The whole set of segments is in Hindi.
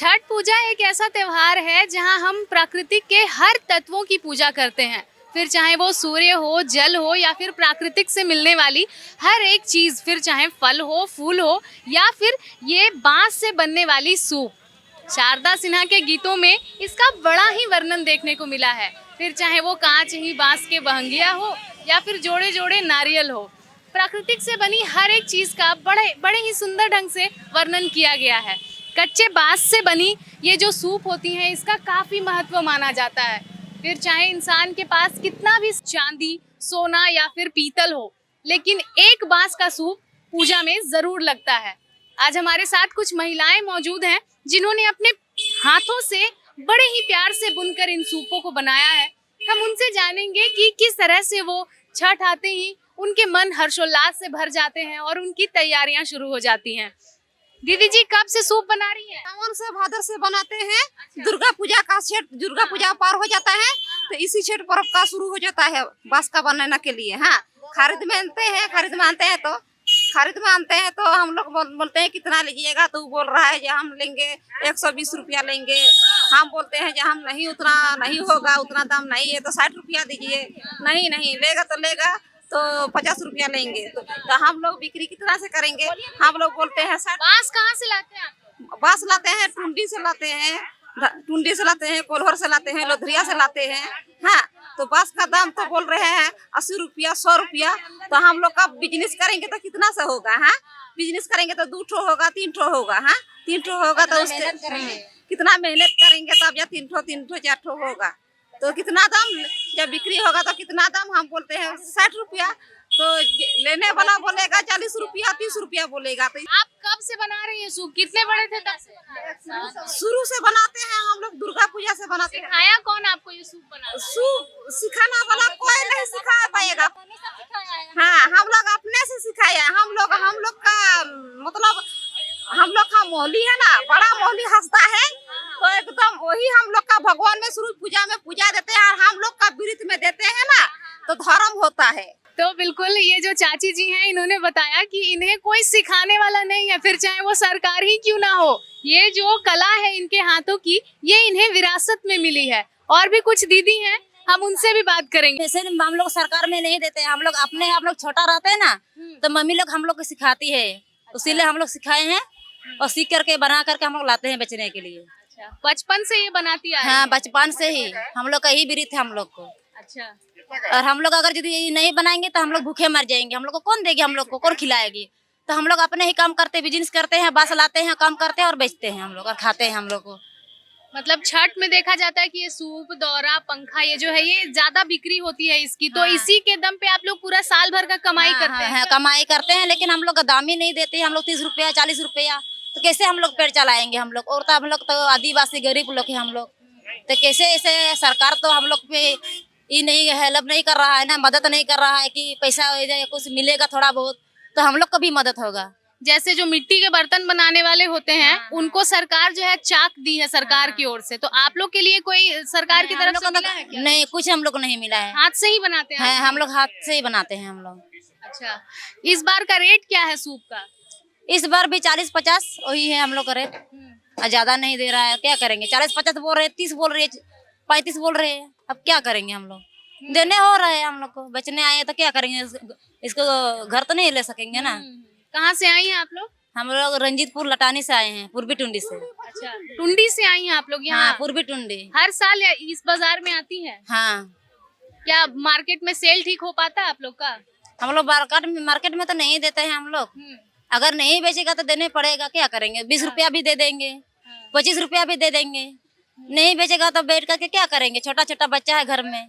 छठ पूजा एक ऐसा त्योहार है जहां हम प्रकृति के हर तत्वों की पूजा करते हैं। फिर चाहे वो सूर्य हो, जल हो या फिर प्राकृतिक से मिलने वाली हर एक चीज, फिर चाहे फल हो, फूल हो या फिर ये बांस से बनने वाली सूप। शारदा सिन्हा के गीतों में इसका बड़ा ही वर्णन देखने को मिला है। फिर चाहे वो कांच ही बांस के बहंगिया हो या फिर जोड़े जोड़े नारियल हो, प्राकृतिक से बनी हर एक चीज का बड़े बड़े ही सुंदर ढंग से वर्णन किया गया है। कच्चे बांस से बनी ये जो सूप होती हैं, इसका काफी महत्व माना जाता है। फिर चाहे इंसान के पास कितना भी चांदी, सोना या फिर पीतल हो, लेकिन एक बांस का सूप पूजा में जरूर लगता है। आज हमारे साथ कुछ महिलाएं मौजूद हैं जिन्होंने अपने हाथों से बड़े ही प्यार से बुनकर इन सूपों को बनाया है। हम उनसे जानेंगे कि किस तरह से वो छठ आते ही उनके मन हर्षोल्लास से भर जाते हैं और उनकी तैयारियां शुरू हो जाती हैं। दीदी जी, कब से सूप बना रही हैं? सावन से भादर से बनाते हैं। दुर्गा पूजा का छठ, दुर्गा पूजा पार हो जाता है तो इसी छठ पर्व का शुरू हो जाता है बांस का बनाने के लिए। हाँ, खरीद में आनते हैं तो हम लोग बोलते हैं कितना लीजिएगा, तो वो बोल रहा है जो हम लेंगे 120 रुपया लेंगे। हम बोलते हैं जो हम नहीं, उतना नहीं होगा, उतना दाम नहीं है तो 60 रुपया दीजिए। नहीं लेगा तो 50 रुपया लेंगे। तो हम लोग बिक्री कितना से करेंगे? हम लोग बोलते हैं 60। बांस कहाँ से लाते हैं आप? बांस लाते हैं, टुंडी से लाते हैं, कोल्हर से लाते हैं, लोधरिया से लाते हैं। हाँ, तो बांस का दाम तो बोल रहे हैं 80 रुपया, 100 रुपया। तो हम लोग का बिजनेस करेंगे तो कितना से होगा? हाँ, बिजनेस करेंगे तो 2 ठो होगा, 3 ठो होगा। हाँ, 3 ठो होगा तो उससे कितना मेहनत करेंगे तब या 3 ठो 4 ठो होगा तो कितना दाम, जब बिक्री होगा तो कितना दाम? हम बोलते हैं 60 रुपया। तो लेने वाला बोलेगा 40 रुपया, 30 रुपया बोलेगा। तो आप कब से बना रही हैं सूप? कितने बड़े थे तब से बना रही हैं? शुरू से बनाते हैं हम लोग, दुर्गा पूजा से बनाते हैं। सिखाया कौन आपको ये सूप बनाना? सूप सिखाना वाला कोई नहीं सिखा पाएगा। हाँ, हम लोग अपने से सिखाया। हम लोग का मतलब हम लोग का मोहली है ना, बड़ा मोहली हंसता है तो एकदम वही हम लोग का भगवान में शुरू पूजा में पूजा देते हैं और हम लोग का विरत में देते हैं ना, तो धर्म होता है। तो बिल्कुल, ये जो चाची जी हैं इन्होंने बताया कि इन्हें कोई सिखाने वाला नहीं है, फिर चाहे वो सरकार ही क्यों ना हो। ये जो कला है इनके हाथों की, ये इन्हें विरासत में मिली है। और भी कुछ दीदी हैं, हम उनसे भी बात करेंगे। जैसे हम लोग सरकार में नहीं देते, हम लोग अपने आप लोग छोटा रहते हैं ना, तो मम्मी लोग हम लोग को सिखाती है, इसीलिए हम लोग सिखाए हैं और सीख करके बना करके हम लोग लाते हैं बेचने के लिए। अच्छा, बचपन से ये बनाती आ रही हाँ, हैं? बचपन से ही हम लोग का यही विरत है हम लोग को। अच्छा, और हम लोग अगर यदि नहीं बनाएंगे तो हम लोग भूखे मर जाएंगे। हम लोग को कौन देगी, हम लोग को कौन खिलाएगी? तो हम लोग अपने ही काम करते, बिजनेस करते हैं, बांस लाते हैं, काम करते हैं और बेचते हैं हम लोग और खाते हैं हम लोग को। मतलब छठ में देखा जाता है कि ये सूप, दौरा, पंखा, ये जो है ये ज्यादा बिक्री होती है इसकी। तो हाँ। इसी के दम पे आप लोग पूरा साल भर का कमाई करते हैं? कमाई करते हैं, लेकिन हम लोग का दाम ही नहीं देते हैं। हम लोग 30 रुपया, 40 रुपया, तो कैसे हम लोग पेट चलाएंगे? हम लोग और तो हम लोग तो आदिवासी गरीब लोग हैं हम लोग, तो कैसे ऐसे? सरकार तो हम लोग पे ये नहीं हेल्प नहीं कर रहा है ना, मदद नहीं कर रहा है कि पैसा कुछ मिलेगा थोड़ा बहुत तो हम लोग को भी मदद होगा। जैसे जो मिट्टी के बर्तन बनाने वाले होते हैं, उनको सरकार जो है चाक दी है सरकार की ओर से। तो आप लोग के लिए कोई सरकार की तरफ से मिला है क्या? नहीं, कुछ हम लोग को नहीं मिला है। हाथ से ही बनाते हैं? हम लोग हाथ से ही बनाते हैं हम लोग। अच्छा, इस बार का रेट क्या है सूप का? इस बार भी 40-50 वही है हम लोग का रेट। ज्यादा नहीं दे रहा है, क्या करेंगे? 40-50 बोल रहे, 30 बोल रहे, 35 बोल रहे हैं। अब क्या करेंगे? हम लोग देने हो रहे हैं, हम लोग को बेचने आए हैं तो क्या करेंगे? इसको घर तो नहीं ले सकेंगे ना। कहाँ से आई हैं आप लोग? हम लोग रंजीतपुर लटानी से आए हैं, पूर्वी टुंडी से। अच्छा, टुंडी से आई हैं आप लोग यहाँ? हाँ, पूर्वी टुंडी। हर साल इस बाजार में आती हैं? हाँ। क्या मार्केट में सेल ठीक हो पाता है आप लोग का? हम लोग मार्केट में तो नहीं देते हैं हम लोग। अगर नहीं बेचेगा तो देने पड़ेगा, क्या करेंगे? 20 रुपया भी दे देंगे, 25 रुपया भी दे देंगे। नहीं बेचेगा तो बैठ करके क्या करेंगे? छोटा छोटा बच्चा है घर में,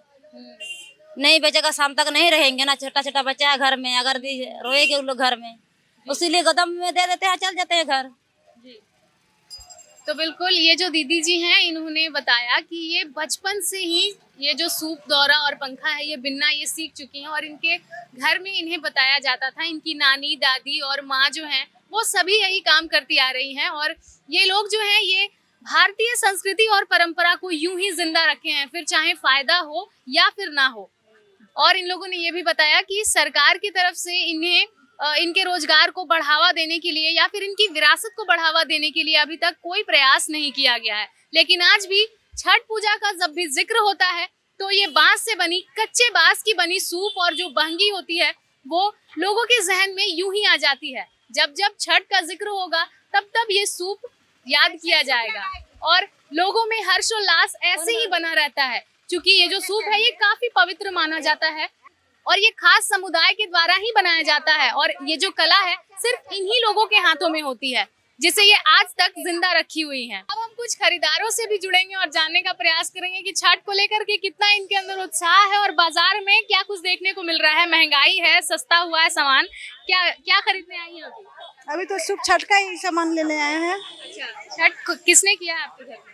नहीं बेचेगा शाम तक नहीं रहेंगे ना। छोटा छोटा बच्चा है घर में, अगर रोएंगे उन लोग घर में, उसीलिए गदम में दे देते हैं, चल जाते हैं घर। तो बिल्कुल, ये जो दीदी जी हैं इन्होंने बताया कि ये बचपन से ही ये जो सूप, दौरा और पंखा है ये बिनना ये सीख चुकी हैं और इनके घर में इन्हें बताया जाता था। इनकी नानी, दादी और माँ जो हैं वो सभी यही काम करती आ रही हैं और ये लोग जो हैं ये भारतीय संस्कृति और परंपरा को यूं ही जिंदा रखे हैं, फिर चाहे फायदा हो या फिर ना हो। और इन लोगों ने ये भी बताया कि सरकार की तरफ से इन्हें इनके रोजगार को बढ़ावा देने के लिए या फिर इनकी विरासत को बढ़ावा देने के लिए अभी तक कोई प्रयास नहीं किया गया है। लेकिन आज भी छठ पूजा का जब भी जिक्र होता है तो ये बांस से बनी, कच्चे बांस की बनी सूप और जो बहंगी होती है वो लोगों के जहन में यूं ही आ जाती है। जब जब छठ का जिक्र होगा तब तब ये सूप याद किया जाएगा और लोगों में हर्षोल्लास ऐसे ही बना रहता है, क्योंकि ये जो सूप है ये काफी पवित्र माना जाता है और ये खास समुदाय के द्वारा ही बनाया जाता है और ये जो कला है सिर्फ इन्हीं लोगों के हाथों में होती है, जिसे ये आज तक जिंदा रखी हुई है। अब हम कुछ खरीदारों से भी जुड़ेंगे और जानने का प्रयास करेंगे कि छठ को लेकर के कितना इनके अंदर उत्साह है और बाजार में क्या कुछ देखने को मिल रहा है। महंगाई है, सस्ता हुआ है सामान, क्या क्या खरीदने आई हैं अभी? अभी तो सिर्फ छठ का ही सामान लेने आए हैं। अच्छा, छठ किसने किया है आपके घर में?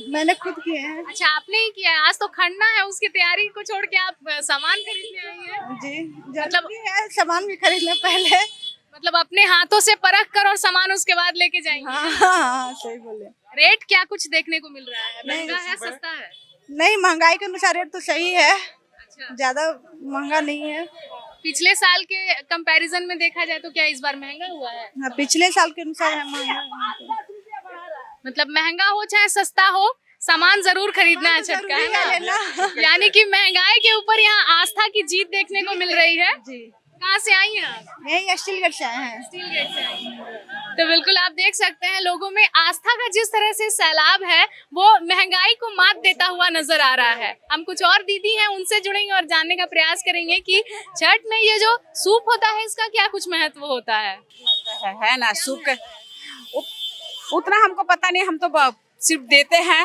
मैंने खुद किए हैं। अच्छा, आपने ही किया है। आज तो खड़ना है, उसकी तैयारी को छोड़ के आप सामान खरीदने आई हैं। जी, जरूरी है सामान भी खरीद ले पहले। मतलब अपने हाथों से परख कर और सामान उसके बाद लेके जाएंगे। हाँ, सही बोले। रेट क्या कुछ देखने को मिल रहा है? महंगा है, सस्ता है? नहीं, महंगाई के अनुसार रेट तो सही है, अच्छा, ज्यादा महंगा नहीं है। पिछले साल के कंपैरिजन में देखा जाए तो क्या इस बार महंगा हुआ है? हाँ, पिछले साल के अनुसार है महंगा। मतलब महंगा हो चाहे सस्ता हो, सामान जरूर खरीदना है छठ का, है ना? यानी कि महंगाई के ऊपर यहाँ आस्था की जीत देखने को मिल रही है। जी, कहाँ से आई हैं आप? यही स्टीलगढ़ से आए हैं। स्टील गेट से आई हैं। तो बिल्कुल आप देख सकते हैं लोगों में आस्था का जिस तरह से सैलाब है वो महंगाई को मात देता हुआ नजर आ रहा है। हम कुछ और दीदी हैं उनसे जुड़ेंगे और जानने का प्रयास करेंगे कि छठ में ये जो सूप होता है इसका क्या कुछ महत्व होता है ना। सूप के उतना हमको पता नहीं, हम तो सिर्फ देते हैं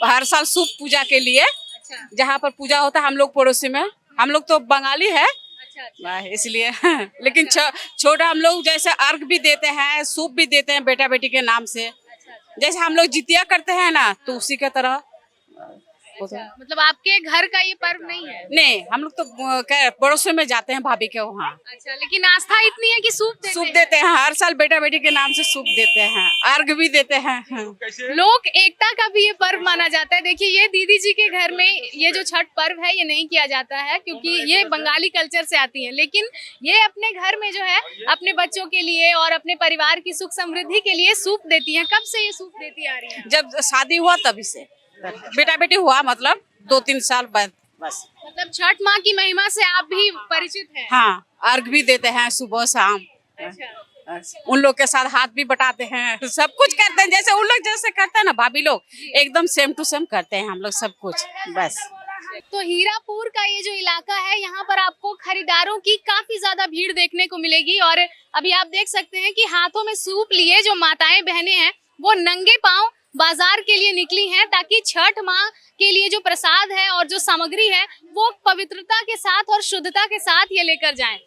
हर साल सूप पूजा के लिए। अच्छा, जहाँ पर पूजा होता है हम लोग पड़ोसी में, हम लोग तो बंगाली है अच्छा, इसलिए लेकिन छोटा हम लोग जैसे अर्घ भी देते हैं, सूप भी देते हैं बेटा बेटी के नाम से। जैसे हम लोग जितिया करते हैं ना तो उसी के तरह। मतलब आपके घर का ये पर्व नहीं है? नहीं, हम लोग तो पड़ोसी में जाते हैं भाभी के वहाँ। अच्छा, लेकिन आस्था इतनी है कि सूप देते हैं हर साल बेटा बेटी के नाम से सूप देते हैं, अर्घ भी देते हैं। लोक एकता का भी ये पर्व माना जाता है। देखिए ये दीदी जी के घर में ये जो छठ पर्व है ये नहीं किया जाता है क्योंकि ये बंगाली कल्चर से आती है, लेकिन ये अपने घर में जो है अपने बच्चों के लिए और अपने परिवार की सुख समृद्धि के लिए सूप देती है। कब से ये सूप देती आ रही है? जब शादी हुआ तभी से, बेटा बेटी हुआ मतलब 2-3 साल बाद बस। मतलब छठ माँ की महिमा से आप भी परिचित हैं? हाँ, अर्घ भी देते हैं सुबह शाम। अच्छा, उन लोग के साथ हाथ भी बटाते हैं, सब कुछ करते हैं जैसे उन लोग जैसे करते हैं ना भाभी लोग, एकदम सेम टू सेम करते हैं हम लोग सब कुछ बस। तो हीरापुर का ये जो इलाका है यहाँ पर आपको खरीदारों की काफी ज्यादा भीड़ देखने को मिलेगी और अभी आप देख सकते हैं कि हाथों में सूप लिए जो माताएं बहनें हैं वो नंगे पांव बाजार के लिए निकली हैं ताकि छठ माँ के लिए जो प्रसाद है और जो सामग्री है वो पवित्रता के साथ और शुद्धता के साथ ये लेकर जाएं।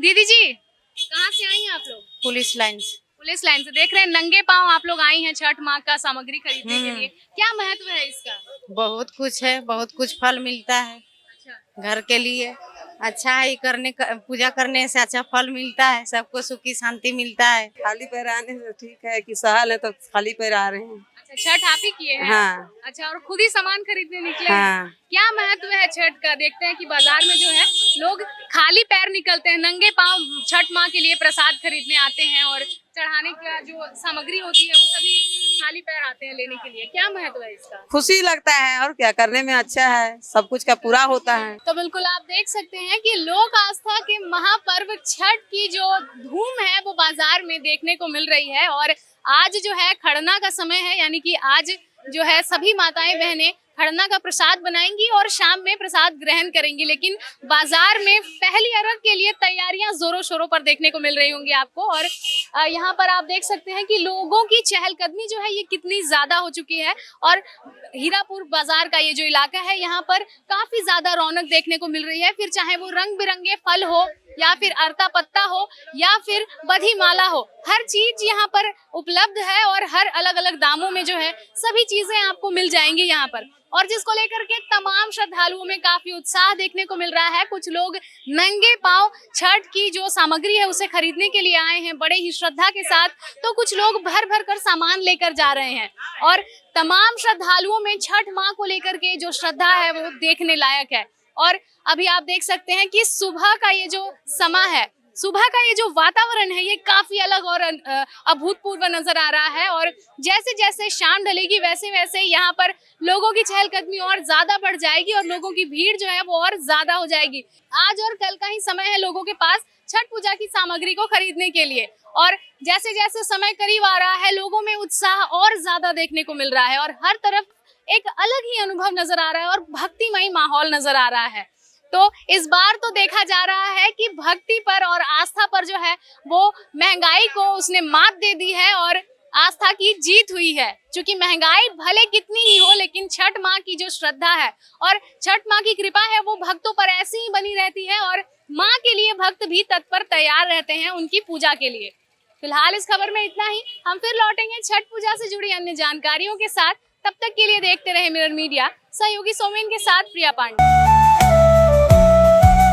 दीदी जी कहाँ से आई हैं आप लोग? पुलिस लाइन से। पुलिस लाइन से। देख रहे हैं नंगे पांव आप लोग आई हैं छठ माँ का सामग्री खरीदने के लिए, क्या महत्व है इसका? बहुत कुछ है, बहुत कुछ फल मिलता है अच्छा, घर के लिए। अच्छा है पूजा करने से अच्छा फल मिलता है, सबको सुखी शांति मिलता है। खाली पैर आने से ठीक है कि सहल है तो खाली पैर आ रहे हैं। अच्छा, छठ आप ही किए हैं? हाँ। अच्छा, और खुद ही सामान खरीदने निकले हैं? हाँ। क्या महत्व है छठ का? देखते हैं कि बाजार में जो है लोग खाली पैर निकलते हैं, नंगे पांव छठ माँ के लिए प्रसाद खरीदने आते हैं और चढ़ाने का जो सामग्री होती है वो सभी खाली पैर आते हैं लेने के लिए। क्या महत्व है इसका? खुशी लगता है और क्या, करने में अच्छा है, सब कुछ का पूरा होता है। तो बिल्कुल आप देख सकते हैं कि लोक आस्था के महापर्व छठ की जो धूम है वो बाजार में देखने को मिल रही है और आज जो है खड़ना का समय है, यानी कि आज जो है सभी माताएं बहनें खड़ना का प्रसाद बनाएंगी और शाम में प्रसाद ग्रहण करेंगी। लेकिन बाजार में पहली अरग के लिए तैयारियां जोरों शोरों पर देखने को मिल रही होंगी आपको और यहाँ पर आप देख सकते हैं कि लोगों की चहलकदमी जो है ये कितनी ज्यादा हो चुकी है और हीरापुर बाजार का ये जो इलाका है यहाँ पर काफी ज्यादा रौनक देखने को मिल रही है। फिर चाहे वो रंग बिरंगे फल हो या फिर अर्ता पत्ता हो या फिर बधी माला हो, हर चीज यहाँ पर उपलब्ध है और हर अलग अलग दामों में जो है सभी चीजें आपको मिल जाएंगी यहाँ पर। और जिसको लेकर के तमाम श्रद्धालुओं में काफी उत्साह देखने को मिल रहा है। कुछ लोग नंगे पांव छठ की जो सामग्री है उसे खरीदने के लिए आए हैं बड़े ही श्रद्धा के साथ, तो कुछ लोग भर भर कर सामान लेकर जा रहे हैं और तमाम श्रद्धालुओं में छठ माँ को लेकर के जो श्रद्धा है वो देखने लायक है। और अभी आप देख सकते हैं कि सुबह का ये जो समय है सुबह का ये जो वातावरण है ये काफी अलग और अभूतपूर्व नजर आ रहा है। और जैसे जैसे शाम ढलेगी वैसे वैसे यहाँ पर लोगों की चहलकदमी और ज्यादा बढ़ जाएगी और लोगों की भीड़ जो है वो और ज्यादा हो जाएगी। आज और कल का ही समय है लोगों के पास छठ पूजा की सामग्री को खरीदने के लिए, और जैसे जैसे समय करीब आ रहा है लोगों में उत्साह और ज्यादा देखने को मिल रहा है और हर तरफ एक अलग ही अनुभव नजर आ रहा है और भक्तिमय माहौल नजर आ रहा है। तो इस बार तो देखा जा रहा है कि भक्ति पर और आस्था पर जो है वो महंगाई को उसने मात दे दी है और आस्था की जीत हुई है। क्योंकि महंगाई भले कितनी ही हो लेकिन छठ माँ की जो श्रद्धा है और छठ माँ की कृपा है वो भक्तों पर ऐसी ही बनी रहती है और माँ के लिए भक्त भी तत्पर तैयार रहते हैं उनकी पूजा के लिए। फिलहाल इस खबर में इतना ही। हम फिर लौटेंगे छठ पूजा से जुड़ी अन्य जानकारियों के साथ। तब तक के लिए देखते रहे मिरर मीडिया। सहयोगी सोमेन के साथ प्रिया पांडे।